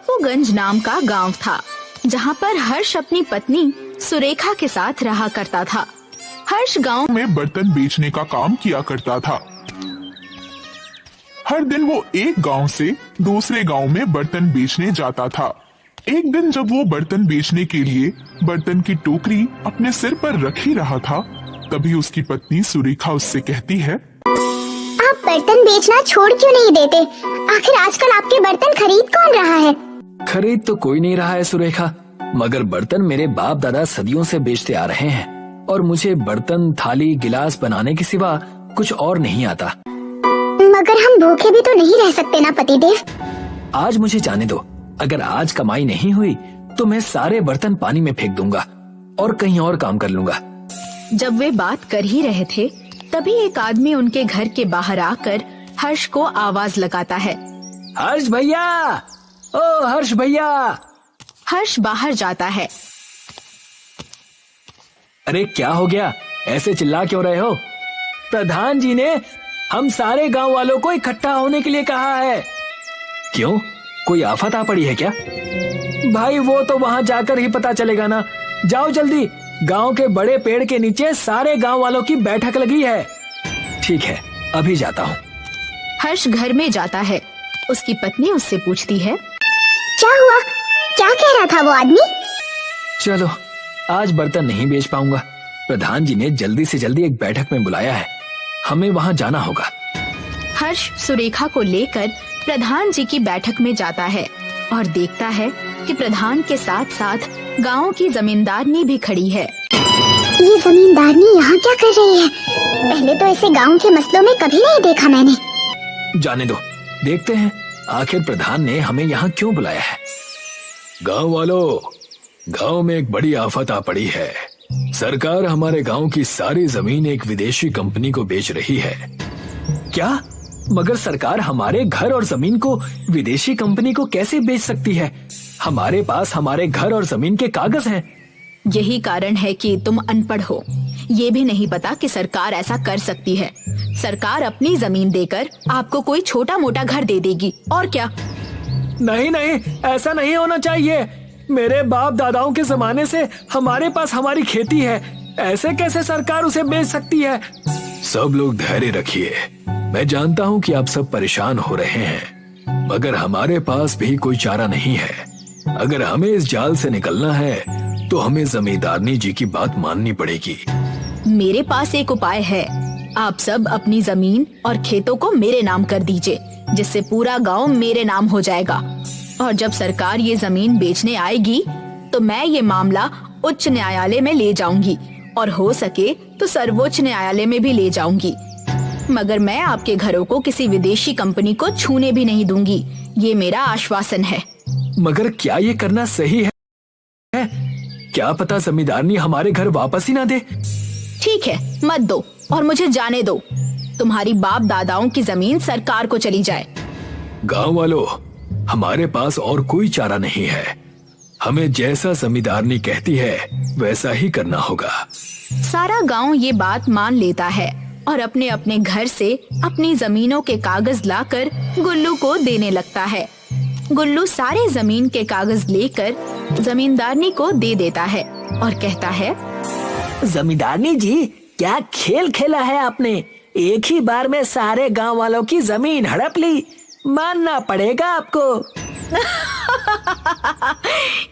बप्पूगंज नाम का गांव था, जहां पर हर्ष अपनी पत्नी सुरेखा के साथ रहा करता था। हर्ष गांव में बर्तन बेचने का काम किया करता था। हर दिन वो एक गांव से दूसरे गांव में बर्तन बेचने जाता था। एक दिन जब वो बर्तन बेचने के लिए बर्तन की टोकरी अपने सिर पर रख ही रहा था, तभी उसकी पत्नी सुरेखा उससे कहती है, आप बर्तन बेचना छोड़ क्यों नहीं देते? आखिर आजकल आपके बर्तन खरीद कौन रहा है? खरीद तो कोई नहीं रहा है सुरेखा, मगर बर्तन मेरे बाप दादा सदियों से बेचते आ रहे हैं और मुझे बर्तन, थाली, गिलास बनाने के सिवा कुछ और नहीं आता। मगर हम भूखे भी तो नहीं रह सकते ना पतिदेव। आज मुझे जाने दो, अगर आज कमाई नहीं हुई तो मैं सारे बर्तन पानी में फेंक दूंगा और कहीं और काम कर लूंगा। जब वे बात कर ही रहे थे, तभी एक आदमी उनके घर के बाहर आकर हर्ष को आवाज लगाता है, हर्ष भैया, ओ हर्ष भैया। हर्ष बाहर जाता है। अरे क्या हो गया, ऐसे चिल्ला क्यों रहे हो? प्रधान जी ने हम सारे गांव वालों को इकट्ठा होने के लिए कहा है। क्यों, कोई आफत आ पड़ी है क्या? भाई वो तो वहां जाकर ही पता चलेगा ना। जाओ जल्दी, गांव के बड़े पेड़ के नीचे सारे गांव वालों की बैठक लगी है। ठीक है, अभी जाता हूँ। हर्ष घर में जाता है। उसकी पत्नी उससे पूछती है, क्या हुआ? क्या कह रहा था वो आदमी? चलो, आज बर्तन नहीं बेच पाऊंगा। प्रधान जी ने जल्दी से जल्दी एक बैठक में बुलाया है, हमें वहां जाना होगा। हर्ष सुरेखा को लेकर प्रधान जी की बैठक में जाता है और देखता है कि प्रधान के साथ साथ गांव की जमींदारनी भी खड़ी है। ये जमींदारनी यहाँ क्या कर रही है? पहले तो ऐसे गांव के मसलों में कभी नहीं देखा मैंने। जाने दो, देखते हैं आखिर प्रधान ने हमें यहाँ क्यों बुलाया है। गांव वालों, गांव में एक बड़ी आफत आ पड़ी है। सरकार हमारे गांव की सारी जमीन एक विदेशी कंपनी को बेच रही है। क्या? मगर सरकार हमारे घर और जमीन को विदेशी कंपनी को कैसे बेच सकती है? हमारे पास हमारे घर और जमीन के कागज हैं। यही कारण है कि तुम अनपढ़ हो। ये भी नहीं पता कि सरकार ऐसा कर सकती है। सरकार अपनी जमीन देकर आपको कोई छोटा मोटा घर दे देगी, और क्या। नहीं नहीं, ऐसा नहीं होना चाहिए। मेरे बाप दादाओं के जमाने से हमारे पास हमारी खेती है, ऐसे कैसे सरकार उसे बेच सकती है? सब लोग धैर्य रखिए। मैं जानता हूँ कि आप सब परेशान हो रहे हैं, मगर हमारे पास भी कोई चारा नहीं है। अगर हमें इस जाल से निकलना है तो हमें जमींदारनी जी की बात माननी पड़ेगी। मेरे पास एक उपाय है। आप सब अपनी जमीन और खेतों को मेरे नाम कर दीजिए, जिससे पूरा गांव मेरे नाम हो जाएगा। और जब सरकार ये जमीन बेचने आएगी तो मैं ये मामला उच्च न्यायालय में ले जाऊंगी और हो सके तो सर्वोच्च न्यायालय में भी ले जाऊंगी। मगर मैं आपके घरों को किसी विदेशी कंपनी को छूने भी नहीं दूंगी, ये मेरा आश्वासन है। मगर क्या ये करना सही है? क्या पता जमींदारनी हमारे घर वापस ही ना दे। ठीक है, मत दो और मुझे जाने दो। तुम्हारी बाप दादाओं की जमीन सरकार को चली जाए। गांव वालों, हमारे पास और कोई चारा नहीं है। हमें जैसा जमींदारनी कहती है वैसा ही करना होगा। सारा गांव ये बात मान लेता है और अपने अपने घर से अपनी जमीनों के कागज लाकर गुल्लू को देने लगता है। गुल्लू सारे जमीन के कागज लेकर जमींदारनी को दे देता है और कहता है, जमींदारनी जी, क्या खेल खेला है आपने? एक ही बार में सारे गांव वालों की जमीन हड़प ली। मानना पड़ेगा आपको।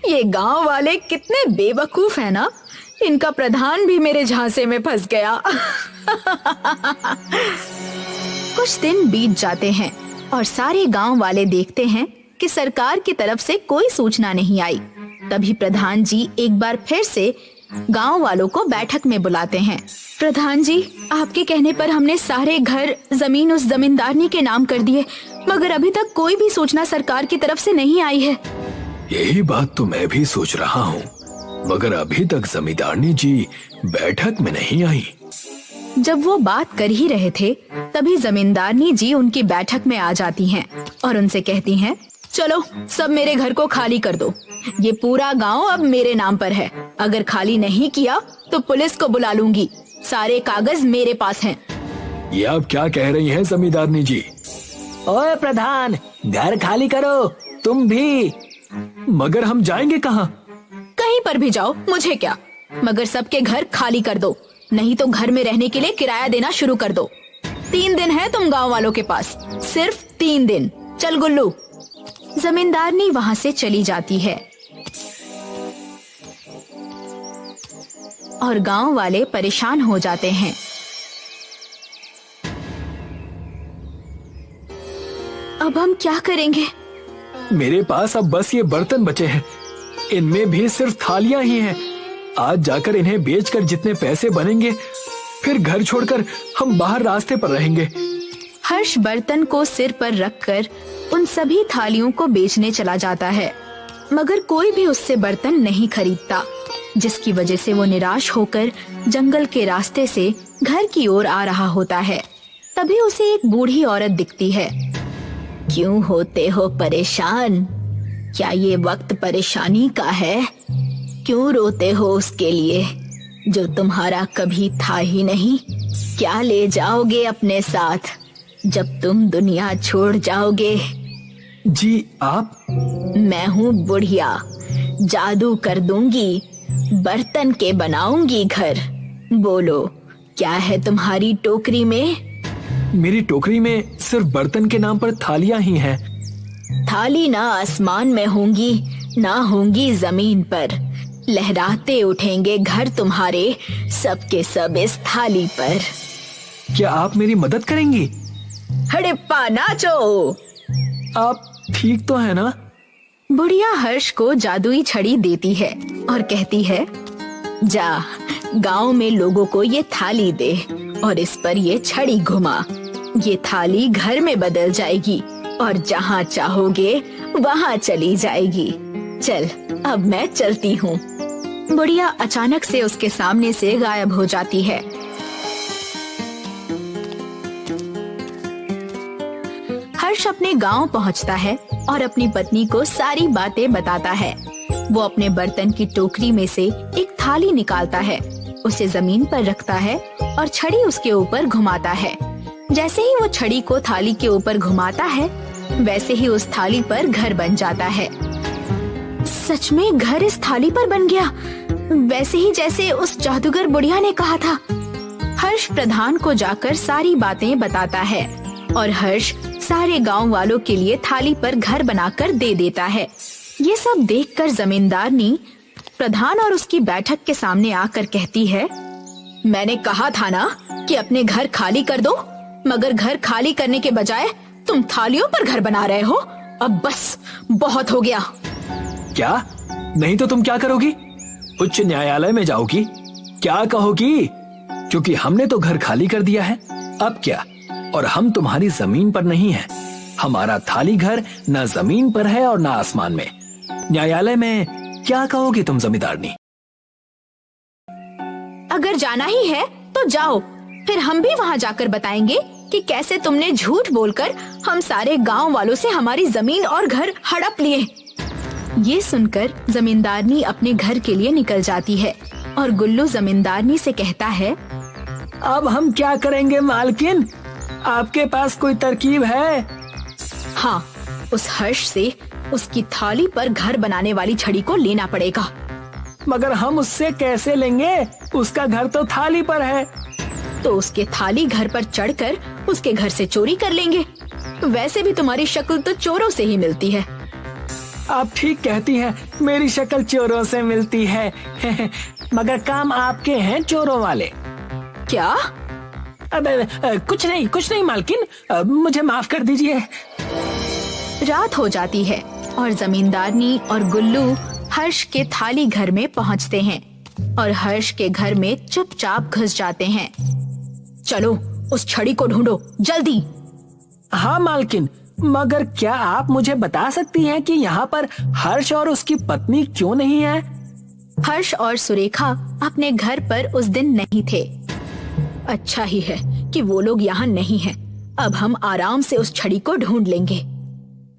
ये गांव वाले कितने बेवकूफ है ना। इनका प्रधान भी मेरे झांसे में फंस गया। कुछ दिन बीत जाते हैं और सारे गांव वाले देखते हैं कि सरकार की तरफ से कोई सूचना नहीं आई। तभी प्रधान जी एक बार फिर से गांव वालों को बैठक में बुलाते हैं। प्रधान जी, आपके कहने पर हमने सारे घर जमीन उस जमींदारनी के नाम कर दिए, मगर अभी तक कोई भी सूचना सरकार की तरफ से नहीं आई है। यही बात तो मैं भी सोच रहा हूँ, मगर अभी तक जमींदारनी जी बैठक में नहीं आई। जब वो बात कर ही रहे थे, तभी जमींदारनी जी उनकी बैठक में आ जाती हैं और उनसे कहती हैं, चलो सब मेरे घर को खाली कर दो। ये पूरा गांव अब मेरे नाम पर है। अगर खाली नहीं किया तो पुलिस को बुला लूंगी। सारे कागज मेरे पास हैं। ये आप क्या कह रही हैं जमींदारनी जी? ओए प्रधान, घर खाली करो। तुम भी मगर हम जाएंगे कहाँ? कहीं पर भी जाओ, मुझे क्या, मगर सबके घर खाली कर दो, नहीं तो घर में रहने के लिए किराया देना शुरू कर दो। 3 दिन है तुम गांव वालों के पास, सिर्फ 3 दिन। चल गुल्लू। जमींदारनी वहाँ से चली जाती है और गांव वाले परेशान हो जाते हैं। अब हम क्या करेंगे? मेरे पास अब बस ये बर्तन बचे हैं, इनमें भी सिर्फ थालियां ही हैं। आज जाकर इन्हें बेचकर जितने पैसे बनेंगे, फिर घर छोड़कर हम बाहर रास्ते पर रहेंगे। हर्ष बर्तन को सिर पर रखकर उन सभी थालियों को बेचने चला जाता है, मगर कोई भी उससे बर्तन नहीं खरीदता, जिसकी वजह से वो निराश होकर जंगल के रास्ते से घर की ओर आ रहा होता है। तभी उसे एक बूढ़ी औरत दिखती है। क्यों होते हो परेशान? क्या ये वक्त परेशानी का है? क्यों रोते हो उसके लिए जो तुम्हारा कभी था ही नहीं? क्या ले जाओगे अपने साथ जब तुम दुनिया छोड़ जाओगे? जी आप? मैं हूँ बुढ़िया, जादू कर दूंगी, बर्तन के बनाऊंगी घर। बोलो, क्या है तुम्हारी टोकरी में? मेरी टोकरी में सिर्फ बर्तन के नाम पर थालियां ही हैं। थाली ना आसमान में होंगी, ना होंगी जमीन पर, लहराते उठेंगे घर तुम्हारे सबके सब इस थाली पर। क्या आप मेरी मदद करेंगी? हड़प्पा नाचो। आप ठीक तो है ना? बुढ़िया हर्ष को जादुई छड़ी देती है और कहती है, जा गांव में लोगों को ये थाली दे और इस पर ये छड़ी घुमा। ये थाली घर में बदल जाएगी और जहाँ चाहोगे वहाँ चली जाएगी। चल अब मैं चलती हूँ। बुढ़िया अचानक से उसके सामने से गायब हो जाती है। हर्ष अपने गांव पहुँचता है और अपनी पत्नी को सारी बातें बताता है। वो अपने बर्तन की टोकरी में से एक थाली निकालता है, उसे जमीन पर रखता है और छड़ी उसके ऊपर घुमाता है। जैसे ही वो छड़ी को थाली के ऊपर घुमाता है, वैसे ही उस थाली पर घर बन जाता है। सच में घर इस थाली पर बन गया, वैसे ही जैसे उस जादूगर बुढ़िया ने कहा था। हर्ष प्रधान को जाकर सारी बातें बताता है और हर्ष सारे गांव वालों के लिए थाली पर घर बनाकर दे देता है। ये सब देखकर जमींदारनी प्रधान और उसकी बैठक के सामने आकर कहती है, मैंने कहा था ना कि अपने घर खाली कर दो, मगर घर खाली करने के बजाय तुम थालियों पर घर बना रहे हो। अब बस बहुत हो गया। क्या? नहीं तो तुम क्या करोगी? उच्च न्यायालय में जाओगी? क्या कहोगी? क्योंकि हमने तो घर खाली कर दिया है, अब क्या? और हम तुम्हारी जमीन पर नहीं है। हमारा थाली घर न जमीन पर है और न आसमान में। न्यायालय में क्या कहोगे तुम जमींदारनी? अगर जाना ही है तो जाओ, फिर हम भी वहाँ जाकर बताएंगे कि कैसे तुमने झूठ बोलकर हम सारे गांव वालों से हमारी जमीन और घर हड़प लिए। ये सुनकर जमींदारनी अपने घर के लिए निकल जाती है और गुल्लू जमींदारनी से कहता है, अब हम क्या करेंगे मालकिन? आपके पास कोई तरकीब है? हाँ, उस हर्ष से उसकी थाली पर घर बनाने वाली छड़ी को लेना पड़ेगा। मगर हम उससे कैसे लेंगे? उसका घर तो थाली पर है। तो उसके थाली घर पर चढ़कर उसके घर से चोरी कर लेंगे। वैसे भी तुम्हारी शक्ल तो चोरों से ही मिलती है। आप ठीक कहती हैं, मेरी शक्ल चोरों से मिलती है। मगर काम आपके हैं चोरों वाले। क्या? अब कुछ नहीं मालकिन, मुझे माफ कर दीजिए। रात हो जाती है और जमींदारनी और गुल्लू हर्ष के थाली घर में पहुंचते हैं और हर्ष के घर में चुपचाप घुस जाते हैं। चलो उस छड़ी को ढूंढो जल्दी। हाँ मालकिन, मगर क्या आप मुझे बता सकती हैं कि यहाँ पर हर्ष और उसकी पत्नी क्यों नहीं है? हर्ष और सुरेखा अपने घर पर उस दिन नहीं थे। अच्छा ही है कि वो लोग यहाँ नहीं हैं। अब हम आराम से उस छड़ी को ढूंढ लेंगे।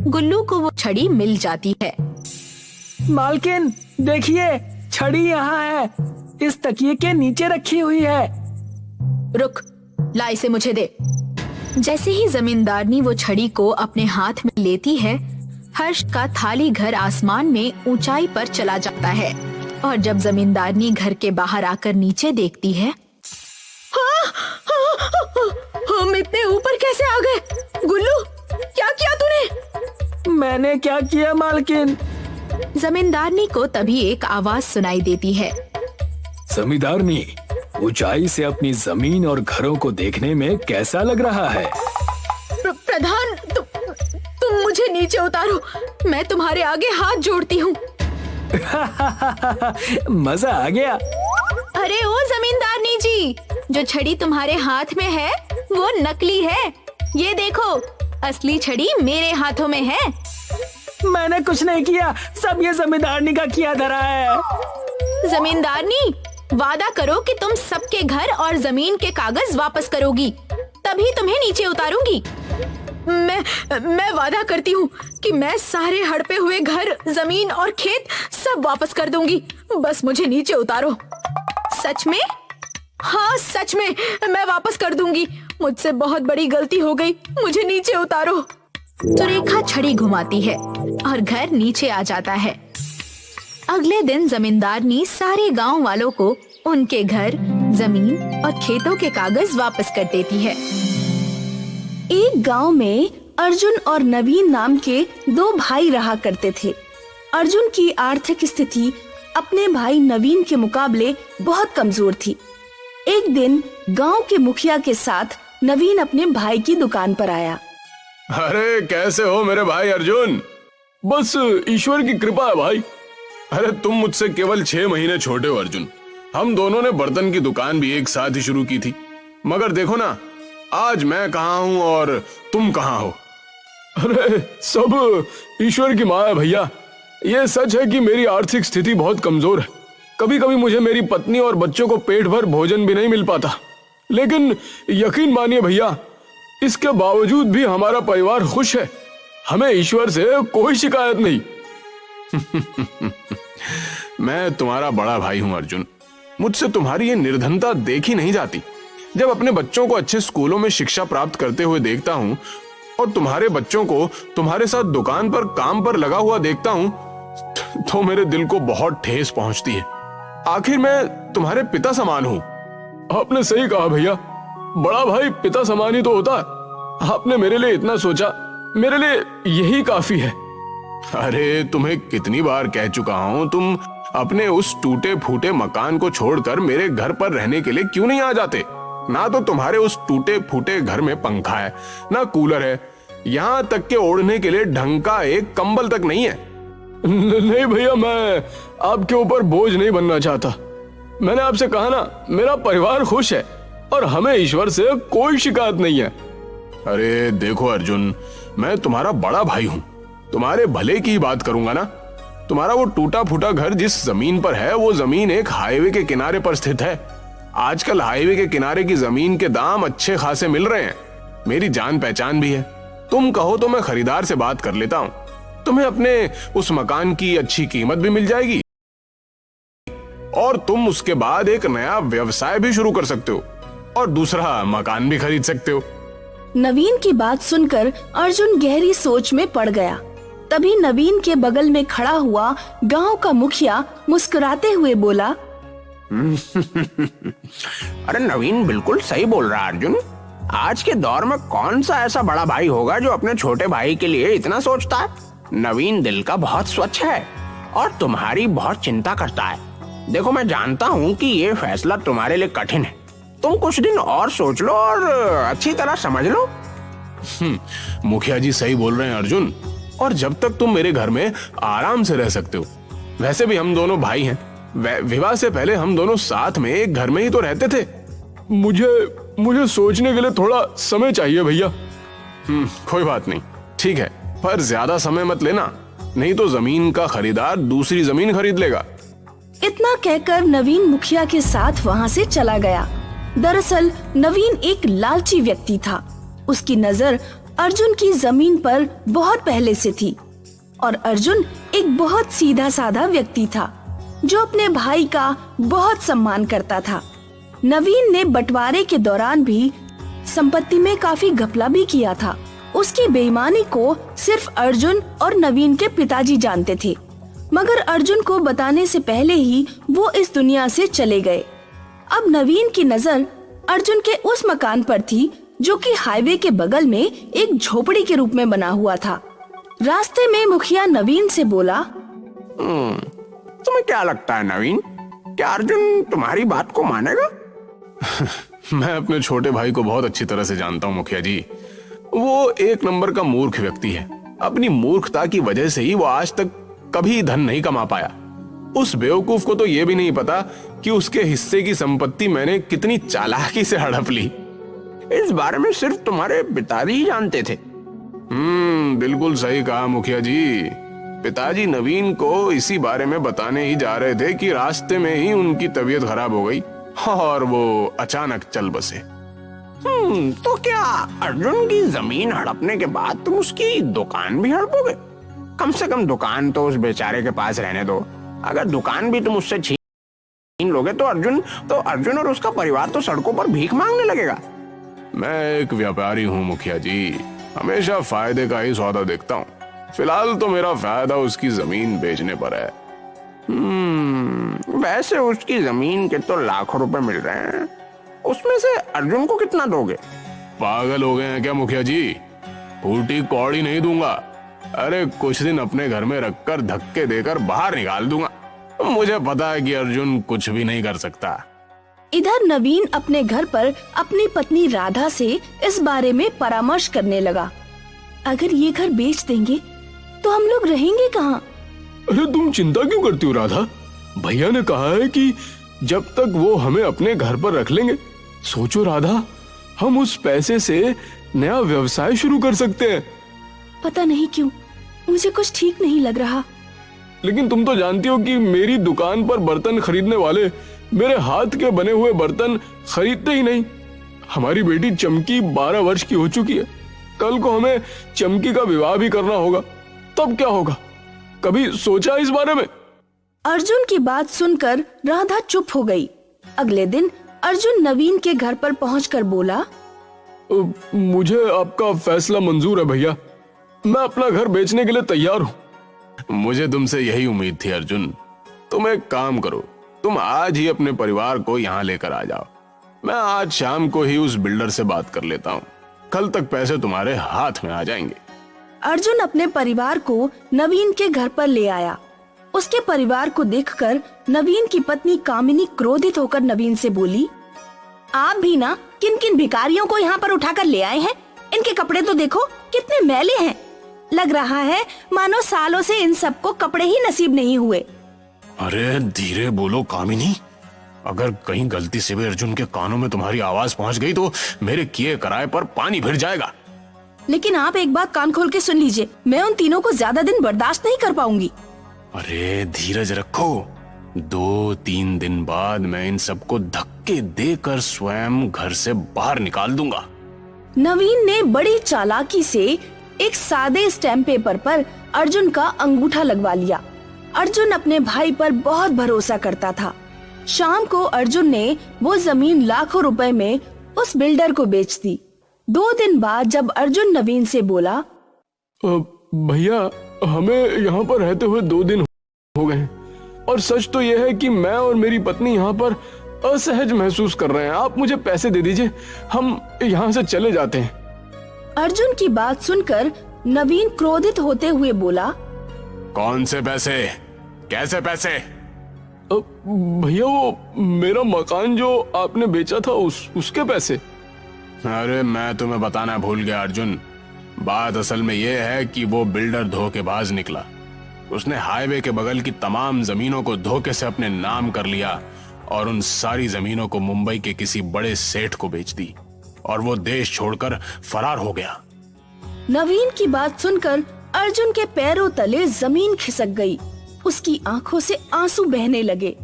गुल्लू को वो छड़ी मिल जाती है। मालकिन देखिए, छड़ी यहाँ है, इस तकिए के नीचे रखी हुई है। रुक, ला इसे मुझे दे। जैसे ही जमींदारनी वो छड़ी को अपने हाथ में लेती है, हर्ष का थाली घर आसमान में ऊंचाई पर चला जाता है और जब जमींदारनी घर के बाहर आकर नीचे देखती है, हम इतने ऊपर कैसे आ गए? गुल्लू, क्या किया तूने? मैंने क्या किया मालकिन? जमींदारनी को तभी एक आवाज सुनाई देती है। जमींदारनी, ऊंचाई से अपनी जमीन और घरों को देखने में कैसा लग रहा है? प्रधान, तुम मुझे नीचे उतारो, मैं तुम्हारे आगे हाथ जोड़ती हूँ। मजा आ गया। अरे ओ जमींदारनी जी, जो छड़ी तुम्हारे हाथ में है वो नकली है। ये देखो, असली छड़ी मेरे हाथों में है। मैंने कुछ नहीं किया, सब ये जमींदारनी का किया धरा है। जमींदारनी, वादा करो कि तुम सबके घर और जमीन के कागज वापस करोगी, तभी तुम्हें नीचे उतारूंगी। मैं वादा करती हूँ कि मैं सारे हड़पे हुए घर, जमीन और खेत सब वापस कर दूंगी, बस मुझे नीचे उतारो। सच में? हाँ सच में, मैं वापस कर दूंगी। मुझसे बहुत बड़ी गलती हो गई, मुझे नीचे उतारो। सुरेखा छड़ी घुमाती है और घर नीचे आ जाता है। अगले दिन जमींदारनी सारे गांव वालों को उनके घर, जमीन और खेतों के कागज वापस कर देती है। एक गांव में अर्जुन और नवीन नाम के दो भाई रहा करते थे। अर्जुन की आर्थिक स्थिति अपने भाई नवीन के मुकाबले बहुत कमजोर थी। एक दिन गांव के मुखिया के साथ नवीन अपने भाई की दुकान पर आया। अरे कैसे हो मेरे भाई अर्जुन? बस ईश्वर की कृपा है भाई। अरे तुम मुझसे केवल 6 महीने छोटे हो अर्जुन। हम दोनों ने बर्तन की दुकान भी एक साथ ही शुरू की थी, मगर देखो ना आज मैं कहाँ हूँ और तुम कहाँ हो। अरे सब ईश्वर की माया है भैया। ये सच है कि मेरी आर्थिक स्थिति बहुत कमजोर है। कभी कभी मुझे मेरी पत्नी और बच्चों को पेट भर भोजन भी नहीं मिल पाता, लेकिन यकीन मानिए भैया, इसके बावजूद भी हमारा परिवार खुश है। हमें ईश्वर से कोई शिकायत नहीं। मैं तुम्हारा बड़ा भाई हूं अर्जुन। मुझसे तुम्हारी ये निर्धनता देखी नहीं जाती। जब अपने बच्चों को अच्छे स्कूलों में शिक्षा प्राप्त करते हुए देखता हूं और तुम्हारे बच्चों को तुम्हारे साथ दुकान पर काम पर लगा हुआ देखता हूं तो मेरे दिल को बहुत ठेस पहुंचती है। आखिर मैं तुम्हारे पिता समान हूं। आपने सही कहा भैया, बड़ा भाई पिता समान ही तो होता है। आपने मेरे लिए इतना सोचा, मेरे लिए यही काफी है। अरे तुम्हें कितनी बार कह चुका हूं, तुम अपने उस टूटे फूटे मकान को छोड़कर मेरे घर पर रहने के लिए क्यों नहीं आ जाते? ना तो तुम्हारे उस टूटे फूटे घर में पंखा है, ना कूलर है, यहाँ तक के ओढ़ने के लिए ढंग का एक कंबल तक नहीं है। नहीं भैया, मैं आपके ऊपर बोझ नहीं बनना चाहता। मैंने आपसे कहा ना, मेरा परिवार खुश है और हमें ईश्वर से कोई शिकायत नहीं है। अरे देखो अर्जुन, मैं तुम्हारा बड़ा भाई हूँ, तुम्हारे भले की ही बात करूंगा ना। तुम्हारा वो टूटा फूटा घर जिस जमीन पर है, वो जमीन एक हाईवे के किनारे पर स्थित है। आजकल हाईवे के किनारे की जमीन के दाम अच्छे खासे मिल रहे हैं। मेरी जान पहचान भी है। तुम कहो तो मैं खरीदार से बात कर लेता हूँ। तुम्हें अपने उस मकान की अच्छी कीमत भी मिल जाएगी और तुम उसके बाद एक नया व्यवसाय भी शुरू कर सकते हो और दूसरा मकान भी खरीद सकते हो। नवीन की बात सुनकर अर्जुन गहरी सोच में पड़ गया। तभी नवीन के बगल में खड़ा हुआ गांव का मुखिया मुस्कुराते हुए बोला, अरे नवीन बिल्कुल सही बोल रहा है अर्जुन। आज के दौर में कौन सा ऐसा बड़ा भाई होगा जो अपने छोटे भाई के लिए इतना सोचता है। नवीन दिल का बहुत स्वच्छ है और तुम्हारी बहुत चिंता करता है। देखो मैं जानता हूँ कि ये फैसला तुम्हारे लिए कठिन है। तुम कुछ दिन और सोच लो और अच्छी तरह समझ लो। मुखिया जी सही बोल रहे हैं अर्जुन, और जब तक तुम मेरे घर में आराम से रह सकते हो। वैसे भी हम दोनों भाई हैं। विवाह से पहले हम दोनों साथ में एक घर में ही तो रहते थे। मुझे सोचने के लिए थोड़ा समय चाहिए भैया। कोई बात नहीं, ठीक है, पर ज्यादा समय मत लेना, नहीं तो जमीन का खरीदार दूसरी जमीन खरीद लेगा। इतना कहकर नवीन मुखिया के साथ वहाँ से चला गया। दरअसल नवीन एक लालची व्यक्ति था। उसकी नजर अर्जुन की जमीन पर बहुत पहले से थी और अर्जुन एक बहुत सीधा साधा व्यक्ति था जो अपने भाई का बहुत सम्मान करता था। नवीन ने बंटवारे के दौरान भी संपत्ति में काफी घपला भी किया था उसकी बेईमानी को सिर्फ अर्जुन और नवीन के पिताजी जानते थे, मगर अर्जुन को बताने से पहले ही वो इस दुनिया से चले गए। अब नवीन की नजर अर्जुन के उस मकान पर थी जो कि हाईवे के बगल में एक झोपड़ी के रूप में बना हुआ था। रास्ते में मुखिया नवीन से बोला, तुम्हें क्या लगता है नवीन, क्या अर्जुन तुम्हारी बात को मानेगा? मैं अपने छोटे भाई को बहुत अच्छी तरह से जानता हूँ मुखिया जी। वो एक नंबर का मूर्ख व्यक्ति है। अपनी मूर्खता की वजह से ही वो आज तक कभी धन नहीं कमा पाया। उस बेवकूफ को तो ये भी नहीं पता कि उसके हिस्से की संपत्ति मैंने कितनी चालाकी से हड़प ली। इस बारे में सिर्फ तुम्हारे पिताजी ही जानते थे। बिल्कुल सही कहा मुखिया जी। पिताजी नवीन को इसी बारे में बताने ही जा रहे थे कि रास्ते में ही उनकी तबीयत खराब हो गई और वो अचानक चल बसे। तो क्या अर्जुन की जमीन हड़पने के बाद तुम उसकी दुकान भी हड़पोगे? कम से कम दुकान तो उस बेचारे के पास रहने दो। अगर दुकान भी तुम उससे छीन लोगे तो अर्जुन और उसका परिवार तो सड़कों पर भीख मांगने लगेगा। मैं एक व्यापारी हूँ मुखिया जी, हमेशा फायदे का ही सौदा देखता हूँ। फिलहाल तो मेरा फायदा उसकी जमीन बेचने पर है। वैसे उसकी जमीन के तो लाखों रुपए मिल रहे हैं, उसमें से अर्जुन को कितना दोगे? पागल हो गए हैं क्या मुखिया जी? फूटी कौड़ी नहीं दूंगा। अरे कुछ दिन अपने घर में रखकर धक्के देकर बाहर निकाल दूंगा। मुझे पता है कि अर्जुन कुछ भी नहीं कर सकता। इधर नवीन अपने घर पर अपनी पत्नी राधा से इस बारे में परामर्श करने लगा। अगर ये घर बेच देंगे तो हम लोग रहेंगे कहाँ? अरे तुम चिंता क्यों करती हो राधा? भैया ने कहा है कि जब तक वो हमें अपने घर पर रख लेंगे। सोचो राधा, हम उस पैसे से नया व्यवसाय शुरू कर सकते हैं। पता नहीं क्यों मुझे कुछ ठीक नहीं लग रहा। लेकिन तुम तो जानती हो कि मेरी दुकान पर बर्तन खरीदने वाले मेरे हाथ के बने हुए बर्तन खरीदते ही नहीं। हमारी बेटी चमकी 12 वर्ष की हो चुकी है। कल को हमें चमकी का विवाह भी करना होगा, तब क्या होगा? कभी सोचा इस बारे में? अर्जुन की बात सुनकर राधा चुप हो गई। अगले दिन अर्जुन नवीन के घर पर पहुंचकर बोला, मुझे आपका फैसला मंजूर है भैया। मैं अपना घर बेचने के लिए तैयार हूँ। मुझे तुमसे यही उम्मीद थी अर्जुन। तुम एक काम करो, तुम आज ही अपने परिवार को यहाँ लेकर आ जाओ। मैं आज शाम को ही उस बिल्डर से बात कर लेता हूँ। कल तक पैसे तुम्हारे हाथ में आ जाएंगे। अर्जुन अपने परिवार को नवीन के घर पर ले आया। उसके परिवार को देखकर नवीन की पत्नी कामिनी क्रोधित होकर नवीन से बोली, आप भी ना किन किन भिखारियों को यहाँ पर उठाकर ले आए हैं? इनके कपड़े तो देखो कितने मैले हैं। लग रहा है मानो सालों से इन सबको कपड़े ही नसीब नहीं हुए। अरे धीरे बोलो कामिनी, अगर कहीं गलती से भी अर्जुन के कानों में तुम्हारी आवाज पहुंच गई तो मेरे किए कराए पर पानी फिर जाएगा। लेकिन आप एक बात कान खोल के सुन लीजिए, मैं उन तीनों को ज्यादा दिन बर्दाश्त नहीं कर पाऊंगी। अरे धीरज रखो, 2-3 दिन बाद मैं इन सबको धक्के देकर स्वयं घर से बाहर निकाल दूंगा। नवीन ने बड़ी चालाकी से एक सादे स्टैम्प पेपर पर अर्जुन का अंगूठा लगवा लिया। अर्जुन अपने भाई पर बहुत भरोसा करता था। शाम को अर्जुन ने वो जमीन लाखों रुपए में उस बिल्डर को बेच दी। 2 दिन बाद जब अर्जुन नवीन से बोला, भैया हमें यहाँ पर रहते हुए 2 दिन हो गए हैं और सच तो यह है कि मैं और मेरी पत्नी यहाँ पर असहज महसूस कर रहे हैं। आप मुझे पैसे दे दीजिए, हम यहाँ से चले जाते हैं। अर्जुन की बात सुनकर नवीन क्रोधित होते हुए बोला, कौन से पैसे? कैसे पैसे? भैया वो मेरा मकान जो आपने बेचा था उसके पैसे। अरे मैं तुम्हें बताना भूल गया अर्जुन। बात असल में यह है कि वो बिल्डर धोखेबाज निकला। उसने हाईवे के बगल की तमाम जमीनों को धोखे से अपने नाम कर लिया और उन सारी जमीनों को मुंबई के किसी बड़े सेठ को बेच दी और वो देश छोड़कर फरार हो गया। नवीन की बात सुनकर अर्जुन के पैरों तले जमीन खिसक गई। उसकी आंखों से आंसू बहने लगे।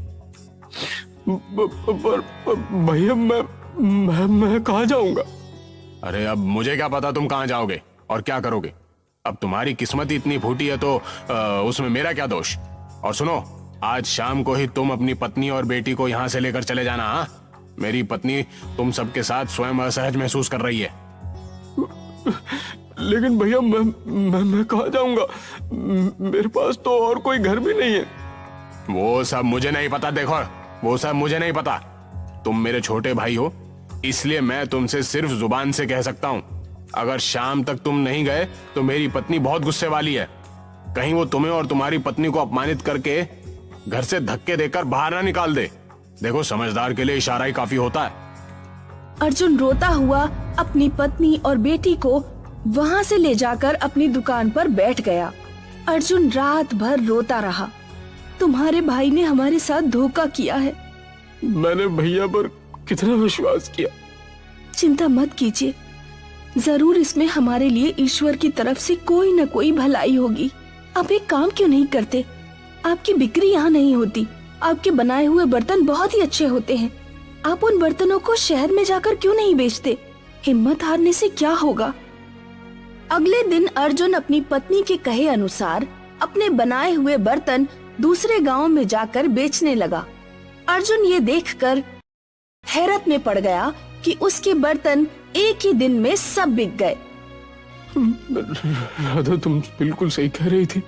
भैया मैं कहाँ जाऊंगा? अरे अब मुझे क्या पता तुम कहाँ जाओगे और क्या करोगे। अब तुम्हारी किस्मत ही इतनी फूटी है तो उसमें मेरा क्या दोष। और सुनो, आज शाम को ही तुम अपनी पत्नी और बेटी को यहाँ से लेकर चले जाना। हाँ, मेरी पत्नी तुम सबके साथ स्वयं असहज महसूस कर रही है। लेकिन भैया मैं कहाँ जाऊंगा? मेरे पास तो और कोई घर भी नहीं है। वो सब मुझे नहीं पता, देखो वो सब मुझे नहीं पता। तुम मेरे छोटे भाई हो, इसलिए मैं तुमसे सिर्फ जुबान से कह सकता हूँ। अगर शाम तक तुम नहीं गए तो मेरी पत्नी बहुत गुस्से वाली है। कहीं वो तुम्हें और तुम्हारी पत्नी को अपमानित करके घर से धक्के देकर बाहर ना निकाल दे। देखो, समझदार के लिए इशारा ही काफी होता है। अर्जुन रोता हुआ अपनी पत्नी और बेटी को वहाँ से ले जाकर अपनी दुकान पर बैठ गया। अर्जुन रात भर रोता रहा। तुम्हारे भाई ने हमारे साथ धोखा किया है। मैंने भैया पर कितना विश्वास किया। चिंता मत कीजिए, जरूर इसमें हमारे लिए ईश्वर की तरफ से कोई न कोई भलाई होगी। आप एक काम क्यों नहीं करते? आपकी बिक्री यहाँ नहीं होती। आपके बनाए हुए बर्तन बहुत ही अच्छे होते हैं। आप उन बर्तनों को शहर में जाकर क्यों नहीं बेचते? हिम्मत हारने से क्या होगा? अगले दिन अर्जुन अपनी पत्नी के कहे अनुसार अपने बनाए हुए बर्तन दूसरे गांव में जाकर बेचने लगा। अर्जुन ये देखकर हैरत में पड़ गया कि उसके बर्तन एक ही दिन में सब बिक गए। राधा, तुम बिल्कुल सही कह रही थी।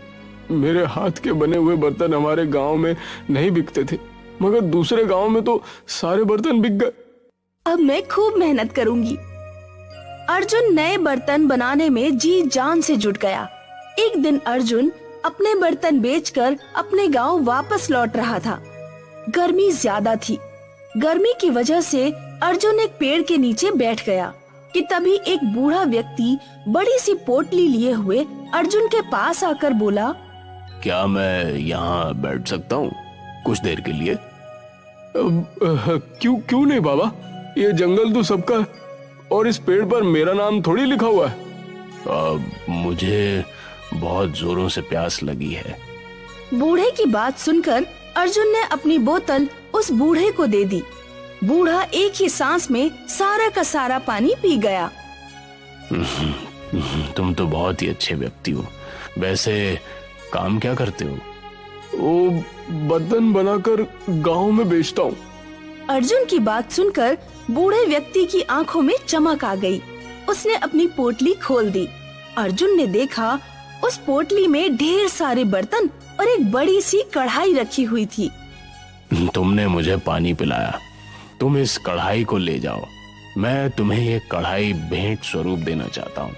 मेरे हाथ के बने हुए बर्तन हमारे गांव में नहीं बिकते थे, मगर दूसरे गांव में तो सारे बर्तन बिक गए। अब मैं खूब मेहनत करूंगी। अर्जुन नए बर्तन बनाने में जी जान से जुट गया। एक दिन अर्जुन अपने बर्तन बेचकर अपने गांव वापस लौट रहा था। गर्मी ज्यादा थी। गर्मी की वजह से अर्जुन एक पेड़ के नीचे बैठ गया कि तभी एक बूढ़ा व्यक्ति बड़ी सी पोटली लिए हुए अर्जुन के पास आकर बोला, क्या मैं यहाँ बैठ सकता हूँ कुछ देर के लिए? क्यों नहीं बाबा, ये जंगल तो सबका है और इस पेड़ पर मेरा नाम थोड़ी लिखा हुआ है। मुझे बहुत जोरों से प्यास लगी है। बूढ़े की बात सुनकर अर्जुन ने अपनी बोतल उस बूढ़े को दे दी। बूढ़ा एक ही सांस में सारा का सारा पानी पी गया। तुम तो बहुत ही अच्छे व्यक्ति हो। वैसे काम क्या करते हो? वो बर्तन बनाकर गांव में बेचता हूँ। अर्जुन की बात सुनकर बूढ़े व्यक्ति की आंखों में चमक आ गई। उसने अपनी पोटली खोल दी। अर्जुन ने देखा उस पोटली में ढेर सारे बर्तन और एक बड़ी सी कढ़ाई रखी हुई थी। तुमने मुझे पानी पिलाया, तुम इस कढ़ाई को ले जाओ। मैं तुम्हें ये कढ़ाई भेंट स्वरूप देना चाहता हूँ,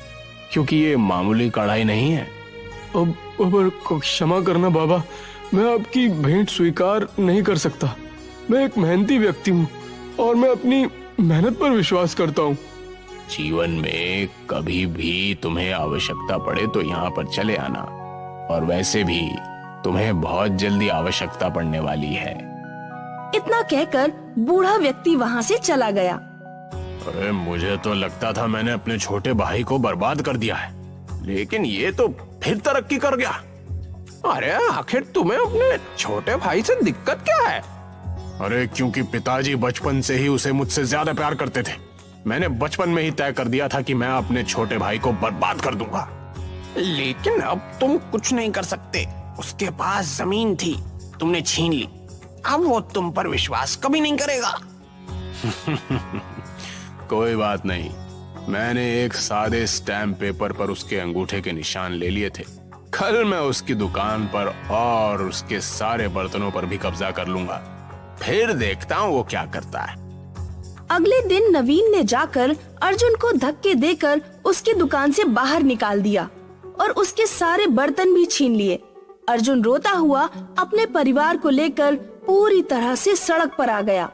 क्योंकि ये मामूली कढ़ाई नहीं है। अब क्षमा करना बाबा, मैं आपकी भेंट स्वीकार नहीं कर सकता। मैं एक मेहनती व्यक्ति हूँ और मैं अपनी मेहनत पर विश्वास करता हूँ। जीवन में कभी भी तुम्हें आवश्यकता पड़े तो यहाँ पर चले आना, और वैसे भी तुम्हें बहुत जल्दी आवश्यकता पड़ने वाली है। इतना कहकर बूढ़ा व्यक्ति वहाँ से चला गया। अरे, मुझे तो लगता था मैंने अपने छोटे भाई को बर्बाद कर दिया है, लेकिन ये तो फिर तरक्की कर गया। अरे आखिर तुम्हें अपने छोटे भाई से दिक्कत क्या है? अरे, क्योंकि पिताजी बचपन से ही उसे मुझसे ज्यादा प्यार करते थे। मैंने बचपन में ही तय कर दिया था कि मैं अपने छोटे भाई को बर्बाद कर दूंगा। लेकिन अब तुम कुछ नहीं कर सकते। उसके पास जमीन थी, तुमने छीन ली। अब वो तुम पर विश्वास कभी नहीं करेगा। कोई बात नहीं, मैंने एक सादे स्टैम्प पेपर पर उसके अंगूठे के निशान ले लिए थे। कल मैं उसकी दुकान पर और उसके सारे बर्तनों पर भी कब्जा कर लूंगा। फिर देखता हूँ वो क्या करता है। अगले दिन नवीन ने जाकर अर्जुन को धक्के देकर उसकी दुकान से बाहर निकाल दिया और उसके सारे बर्तन भी छीन लिए। अर्जुन रोता हुआ अपने परिवार को लेकर पूरी तरह से सड़क पर आ गया।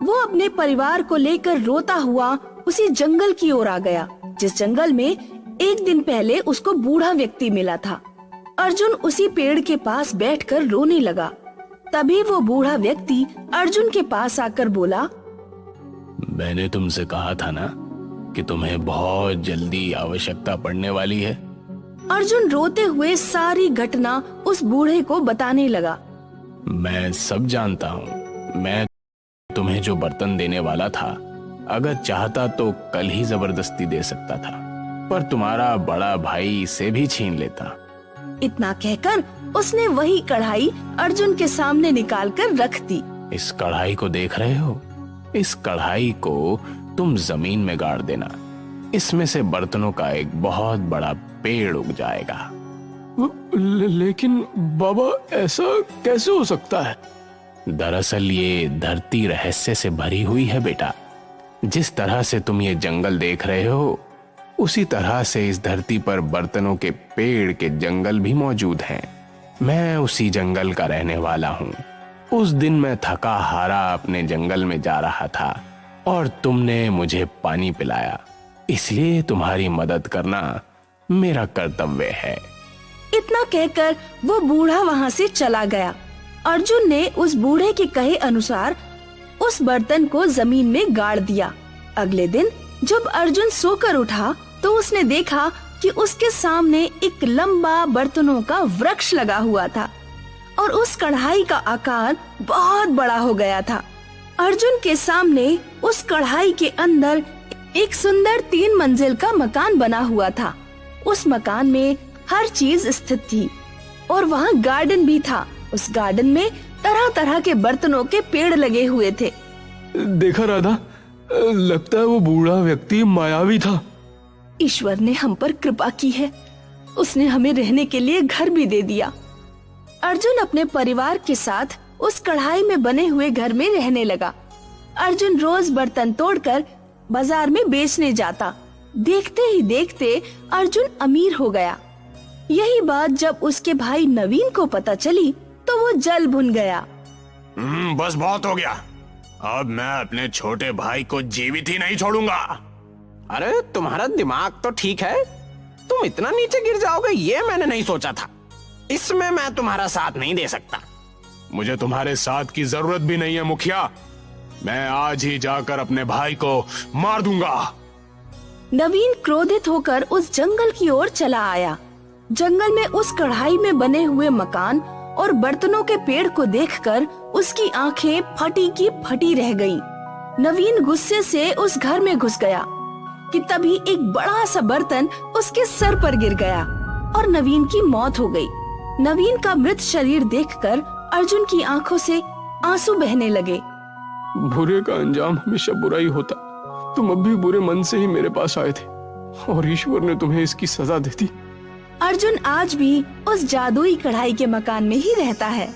वो अपने परिवार को लेकर रोता हुआ उसी जंगल की ओर आ गया, जिस जंगल में एक दिन पहले उसको बूढ़ा व्यक्ति मिला था। अर्जुन उसी पेड़ के पास बैठकर रोने लगा। तभी वो बूढ़ा व्यक्ति अर्जुन के पास आकर बोला, मैंने तुमसे कहा था ना कि तुम्हें बहुत जल्दी आवश्यकता पड़ने वाली है। अर्जुन रोते हुए सारी घटना उस बूढ़े को बताने लगा। मैं सब जानता हूँ। मैं तुम्हें जो बर्तन देने वाला था, अगर चाहता तो कल ही जबरदस्ती दे सकता था, पर तुम्हारा बड़ा भाई इसे भी छीन लेता। इतना कहकर उसने वही कढ़ाई अर्जुन के सामने निकालकर रख दी। इस कढ़ाई को देख रहे हो? इस कढ़ाई को तुम जमीन में गाड़ देना। इसमें से बर्तनों का एक बहुत बड़ा पेड़ उग जाएगा। लेकिन बाबा, ऐसा कैसे हो सकता है? दरअसल ये धरती रहस्य से भरी हुई है बेटा। जिस तरह से तुम ये जंगल देख रहे हो, उसी तरह से इस धरती पर बर्तनों के पेड़ के जंगल भी मौजूद हैं। मैं उसी जंगल का रहने वाला हूँ। उस दिन मैं थका हारा अपने जंगल में जा रहा था और तुमने मुझे पानी पिलाया, इसलिए तुम्हारी मदद करना मेरा कर्तव्य है। इतना कहकर वो बूढ़ा वहाँ से चला गया। अर्जुन ने उस बूढ़े के कहे अनुसार उस बर्तन को जमीन में गाड़ दिया। अगले दिन जब अर्जुन सोकर उठा तो उसने देखा कि उसके सामने एक लंबा बर्तनों का वृक्ष लगा हुआ था और उस कढ़ाई का आकार बहुत बड़ा हो गया था। अर्जुन के सामने उस कढ़ाई के अंदर एक सुंदर 3 मंजिल का मकान बना हुआ था। उस मकान में हर चीज स्थित थी और वहाँ गार्डन भी था। उस गार्डन में तरह तरह के बर्तनों के पेड़ लगे हुए थे। देखा राधा, लगता है वो बूढ़ा व्यक्ति मायावी था। ईश्वर ने हम पर कृपा की है, उसने हमें रहने के लिए घर भी दे दिया। अर्जुन अपने परिवार के साथ उस कढ़ाई में बने हुए घर में रहने लगा। अर्जुन रोज बर्तन तोड़कर बाजार में बेचने जाता। देखते ही देखते अर्जुन अमीर हो गया। यही बात जब उसके भाई नवीन को पता चली तो वो जल भुन गया। बस बहुत हो गया। अब मैं अपने छोटे भाई को जीवित ही नहीं छोड़ूंगा। अरे तुम्हारा दिमाग तो ठीक है, तुम इतना नीचे गिर जाओगे ये मैंने नहीं सोचा था। इसमें मैं तुम्हारा साथ नहीं दे सकता। मुझे तुम्हारे साथ की जरूरत भी नहीं है मुखिया। मैं आज ही जाकर अपने भाई को मार दूंगा। नवीन क्रोधित होकर उस जंगल की ओर चला आया। जंगल में उस कढ़ाई में बने हुए मकान और बर्तनों के पेड़ को देखकर उसकी आंखें फटी की फटी रह गईं। नवीन गुस्से से उस घर में घुस गया कि तभी एक बड़ा सा बर्तन उसके सर पर गिर गया और नवीन की मौत हो गई। नवीन का मृत शरीर देखकर अर्जुन की आंखों से आंसू बहने लगे। बुरे का अंजाम हमेशा बुरा ही होता। तुम अब भी बुरे मन से ही मेरे पास आए थे और ईश्वर ने तुम्हें इसकी सजा दे दी। अर्जुन आज भी उस जादुई कढ़ाई के मकान में ही रहता है।